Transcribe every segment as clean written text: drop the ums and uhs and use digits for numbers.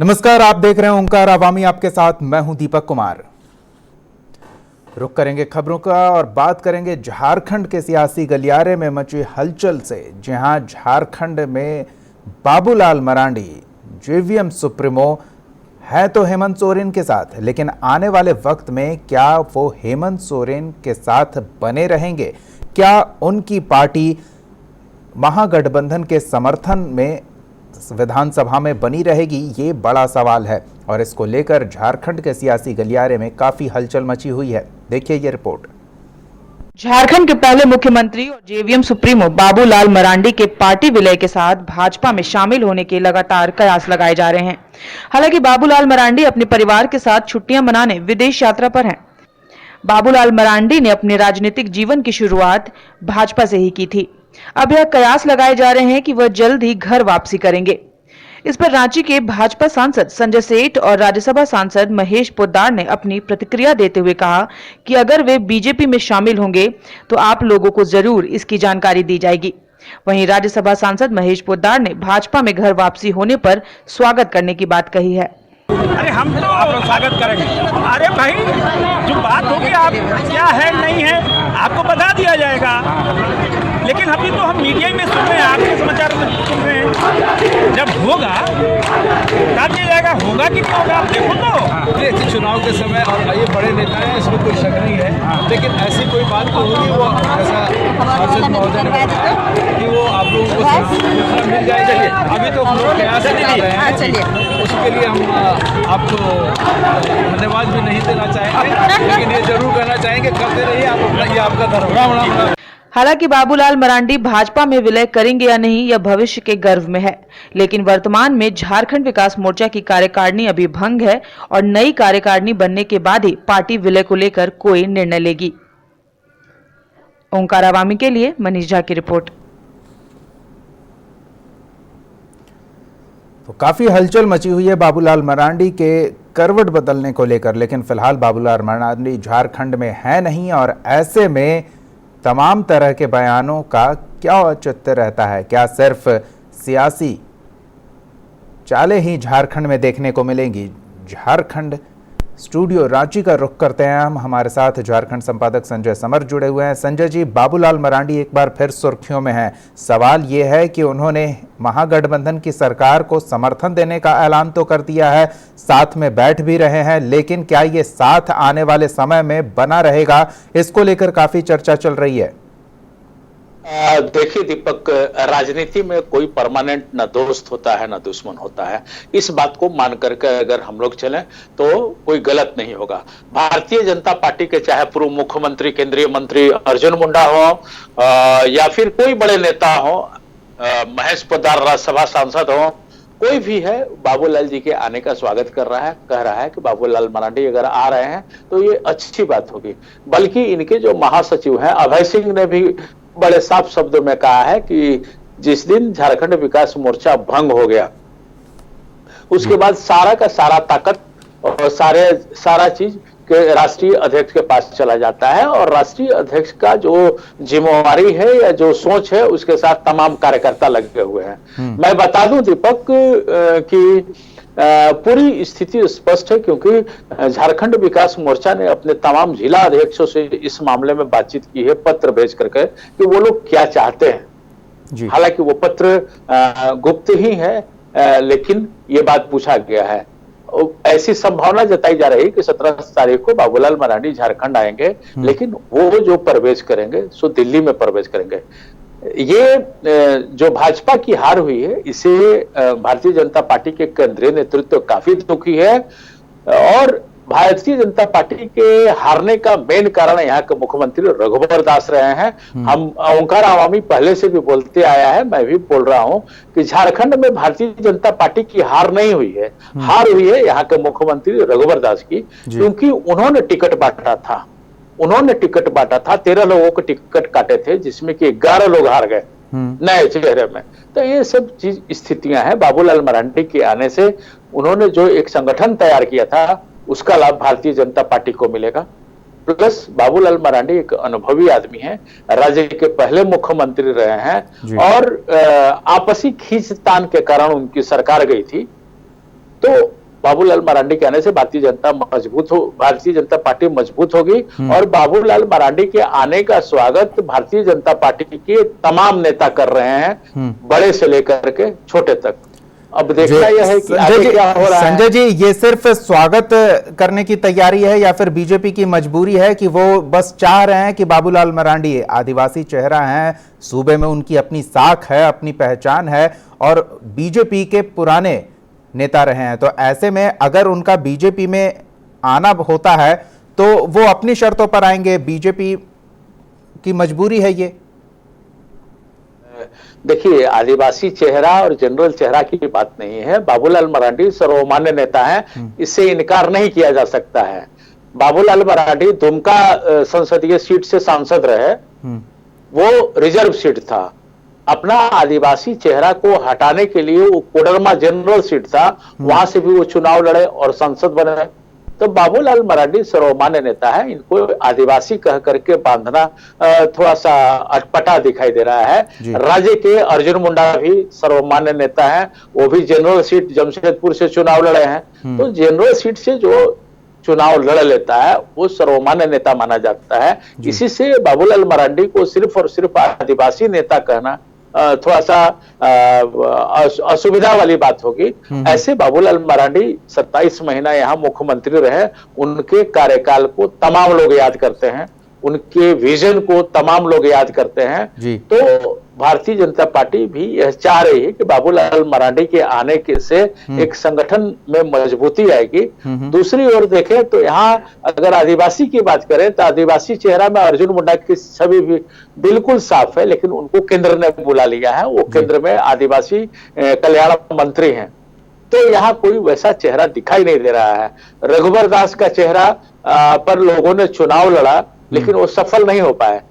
नमस्कार, आप देख रहे हैं ओंकार आवामी, आपके साथ मैं हूं दीपक कुमार। रुक करेंगे खबरों का और बात करेंगे झारखंड के सियासी गलियारे में मची हलचल से। जहां झारखंड में बाबूलाल मरांडी जेवीएम सुप्रीमो है तो हेमंत सोरेन के साथ, लेकिन आने वाले वक्त में क्या वो हेमंत सोरेन के साथ बने रहेंगे? क्या उनकी पार्टी महागठबंधन के समर्थन में विधानसभा में बनी रहेगी? ये बड़ा सवाल है और इसको लेकर झारखंड के सियासी गलियारे में काफी हलचल मची हुई है। देखिए ये रिपोर्ट। झारखंड के पहले मुख्यमंत्री और जेवीएम सुप्रीमो बाबूलाल मरांडी के पार्टी विलय के साथ भाजपा में शामिल होने के लगातार कयास लगाए जा रहे हैं। हालांकि बाबूलाल मरांडी अपने परिवार के साथ छुट्टियां मनाने विदेश यात्रा पर हैं। बाबूलाल मरांडी ने अपने राजनीतिक जीवन की शुरुआत भाजपा से ही की थी। अब यह कयास लगाए जा रहे हैं कि वह जल्द ही घर वापसी करेंगे। इस पर रांची के भाजपा सांसद संजय सेठ और राज्यसभा सांसद महेश पोद्दार ने अपनी प्रतिक्रिया देते हुए कहा कि अगर वे बीजेपी में शामिल होंगे तो आप लोगों को जरूर इसकी जानकारी दी जाएगी। वहीं राज्यसभा सांसद महेश पोद्दार ने भाजपा में घर वापसी होने पर स्वागत करने की बात कही है। अरे हम तो आप स्वागत करेंगे। अरे भाई, जो बात होगी आप क्या है नहीं है आपको बता दिया जाएगा, लेकिन अभी तो हम मीडिया में सुन रहे हैं, आपके समाचार में सुन रहे हैं। जब होगा बता दिया जाएगा, होगा कि नहीं होगा आप देखो तो। ये चुनाव के समय और ये बड़े नेता हैं, इसमें कोई शक नहीं है, लेकिन ऐसी कोई बात तो होगी वो ऐसा सांसद महोदय ने बताया कि वो आप लोगों को मिल जाएगी। अभी तो हम लोग प्रयास कर रहे हैं, उसके लिए हम आपको धन्यवाद भी नहीं देना चाहेंगे, लेकिन ये जरूर कहना चाहेंगे करते रहिए, आप अपना ये आपका धर्म। हालांकि बाबूलाल मरांडी भाजपा में विलय करेंगे या नहीं यह भविष्य के गर्भ में है, लेकिन वर्तमान में झारखंड विकास मोर्चा की कार्यकारिणी अभी भंग है और नई कार्यकारिणी बनने के बाद ही पार्टी विलय को लेकर कोई निर्णय लेगी। ओंकार आवामी के लिए मनीष झा की रिपोर्ट। तो काफी हलचल मची हुई है बाबूलाल मरांडी के करवट बदलने को लेकर, लेकिन फिलहाल बाबूलाल मरांडी झारखंड में है नहीं और ऐसे में तमाम तरह के बयानों का क्या औचित्य रहता है? क्या सिर्फ सियासी चालें ही झारखंड में देखने को मिलेंगी? झारखंड स्टूडियो रांची का रुख करते हैं हम। हमारे साथ झारखंड संपादक संजय समर जुड़े हुए हैं। संजय जी, बाबूलाल मरांडी एक बार फिर सुर्खियों में हैं। सवाल ये है कि उन्होंने महागठबंधन की सरकार को समर्थन देने का ऐलान तो कर दिया है, साथ में बैठ भी रहे हैं, लेकिन क्या ये साथ आने वाले समय में बना रहेगा? इसको लेकर काफी चर्चा चल रही है। देखिए दीपक, राजनीति में कोई परमानेंट न दोस्त होता है न दुश्मन होता है। इस बात को मान करके अगर हम लोग चलें तो कोई गलत नहीं होगा। भारतीय जनता पार्टी के चाहे पूर्व मुख्यमंत्री केंद्रीय मंत्री अर्जुन मुंडा हो या फिर कोई बड़े नेता हो, महेश पोद्दार राज्यसभा सांसद हो, कोई भी है, बाबूलाल जी के आने का स्वागत कर रहा है, कह रहा है कि बाबूलाल मरांडी अगर आ रहे हैं तो ये अच्छी बात होगी। बल्कि इनके जो महासचिव हैं अभय सिंह ने भी बड़े साफ शब्दों में कहा है कि जिस दिन झारखंड विकास मोर्चा भंग हो गया उसके बाद सारा का सारा ताकत और सारा चीज के राष्ट्रीय अध्यक्ष के पास चला जाता है और राष्ट्रीय अध्यक्ष का जो जिम्मेवारी है या जो सोच है उसके साथ तमाम कार्यकर्ता लगे हुए हैं। मैं बता दूं दीपक कि पूरी स्थिति स्पष्ट है, क्योंकि झारखंड विकास मोर्चा ने अपने तमाम जिला अध्यक्षों से इस मामले में बातचीत की है, पत्र भेज करके कि वो लोग क्या चाहते हैं। हालांकि वो पत्र गुप्त ही है, लेकिन ये बात पूछा गया है। ऐसी संभावना जताई जा रही है कि 17 तारीख को बाबूलाल मरांडी झारखंड आएंगे, लेकिन वो जो प्रवेश करेंगे सो दिल्ली में प्रवेश करेंगे। ये जो भाजपा की हार हुई है, इसे भारतीय जनता पार्टी के केंद्रीय नेतृत्व काफी दुखी है और भारतीय जनता पार्टी के हारने का मेन कारण यहाँ के मुख्यमंत्री रघुवर दास रहे हैं। हम ओंकार आवामी पहले से भी बोलते आया है, मैं भी बोल रहा हूं कि झारखंड में भारतीय जनता पार्टी की हार नहीं हुई है, हार हुई है यहाँ के मुख्यमंत्री रघुवर दास की, क्योंकि उन्होंने टिकट बांटा था। 13 लोगों को टिकट काटे थे, जिसमें कि 11 लोग हार गए नए चेहरे में। तो ये सब चीज स्थितियां हैं। बाबूलाल मरांडी के आने से उन्होंने जो एक संगठन तैयार किया था उसका लाभ भारतीय जनता पार्टी को मिलेगा। प्लस बाबूलाल मरांडी एक अनुभवी आदमी है, राज्य के पहले मुख्यमंत्री रहे हैं और आपसी खींचतान के कारण उनकी सरकार गई थी। तो बाबूलाल मरांडी के आने से भारतीय जनता पार्टी मजबूत होगी और बाबूलाल मरांडी के आने का स्वागत भारतीय जनता पार्टी के तमाम नेता कर रहे हैं, बड़े से लेकर के छोटे तक। अब देखना यह है कि आगे क्या हो रहा है। संजय जी, ये सिर्फ स्वागत करने की तैयारी है या फिर बीजेपी की मजबूरी है कि वो बस चाह रहे हैं कि बाबूलाल मरांडी आदिवासी चेहरा हैं, सूबे में उनकी अपनी साख है, अपनी पहचान है और बीजेपी के पुराने नेता रहे हैं, तो ऐसे में अगर उनका बीजेपी में आना होता है तो वो अपनी शर्तों पर आएंगे, बीजेपी की मजबूरी है ये? देखिए, आदिवासी चेहरा और जनरल चेहरा की बात नहीं है। बाबूलाल मरांडी सर्वमान्य नेता है, इससे इनकार नहीं किया जा सकता है। बाबूलाल मरांडी दुमका संसदीय सीट से सांसद रहे, वो रिजर्व सीट था। अपना आदिवासी चेहरा को हटाने के लिए वो कोडरमा जनरल सीट था, वहां से भी वो चुनाव लड़े और सांसद बने। तो बाबूलाल मरांडी सर्वमान्य नेता है, इनको आदिवासी कह करके बांधना थोड़ा सा अटपटा दिखाई दे रहा है। राज्य के अर्जुन मुंडा भी सर्वमान्य नेता है, वो भी जनरल सीट जमशेदपुर से चुनाव लड़े हैं। तो जनरल सीट से जो चुनाव लड़ लेता है वो सर्वमान्य नेता माना जाता है। इसी से बाबूलाल मरांडी को सिर्फ और सिर्फ आदिवासी नेता कहना थोड़ा सा असुविधा वाली बात होगी। ऐसे बाबूलाल मरांडी 27 महीना यहाँ मुख्यमंत्री रहे, उनके कार्यकाल को तमाम लोग याद करते हैं, उनके विजन को तमाम लोग याद करते हैं। तो भारतीय जनता पार्टी भी यह चाह रही है कि बाबूलाल मरांडी के आने के से एक संगठन में मजबूती आएगी। दूसरी ओर देखें तो यहाँ अगर आदिवासी की बात करें तो आदिवासी चेहरा में अर्जुन मुंडा की छवि भी बिल्कुल साफ है, लेकिन उनको केंद्र ने बुला लिया है, वो केंद्र में आदिवासी कल्याण मंत्री हैं। तो यहाँ कोई वैसा चेहरा दिखाई नहीं दे रहा है। रघुवर दास का चेहरा पर लोगों ने चुनाव लड़ा, लेकिन वो सफल नहीं हो पाए।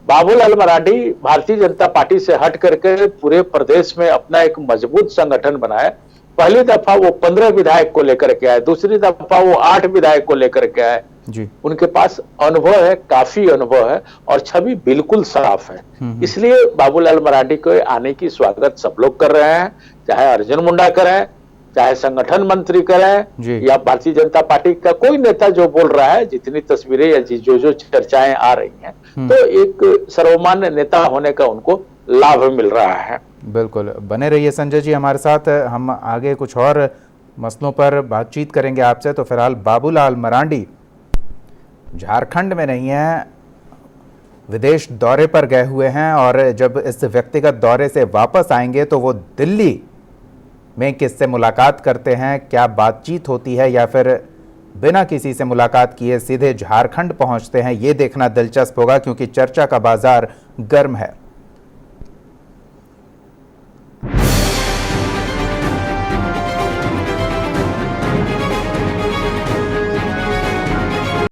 बाबूलाल मरांडी भारतीय जनता पार्टी से हट करके पूरे प्रदेश में अपना एक मजबूत संगठन बनाए। पहली दफा वो 15 विधायक को लेकर के आए, दूसरी दफा वो 8 विधायक को लेकर के आए। उनके पास अनुभव है, काफी अनुभव है और छवि बिल्कुल साफ है। इसलिए बाबूलाल मरांडी को आने की स्वागत सब लोग कर रहे हैं, चाहे अर्जुन मुंडा करें, चाहे संगठन मंत्री करें या भारतीय जनता पार्टी का कोई नेता जो बोल रहा है, जितनी तस्वीरें या जो चर्चाएं आ रही हैं, तो एक सर्वमान्य नेता होने का उनको लाभ मिल रहा है। बिल्कुल, बने रहिए संजय जी हमारे साथ, हम आगे कुछ और मसलों पर बातचीत करेंगे आपसे। तो फिलहाल बाबूलाल मरांडी झारखंड में नहीं है, विदेश दौरे पर गए हुए हैं और जब इस व्यक्तिगत दौरे से वापस आएंगे तो वो दिल्ली में किससे मुलाकात करते हैं, क्या बातचीत होती है या फिर बिना किसी से मुलाकात किए सीधे झारखंड पहुंचते हैं, ये देखना दिलचस्प होगा क्योंकि चर्चा का बाजार गर्म है।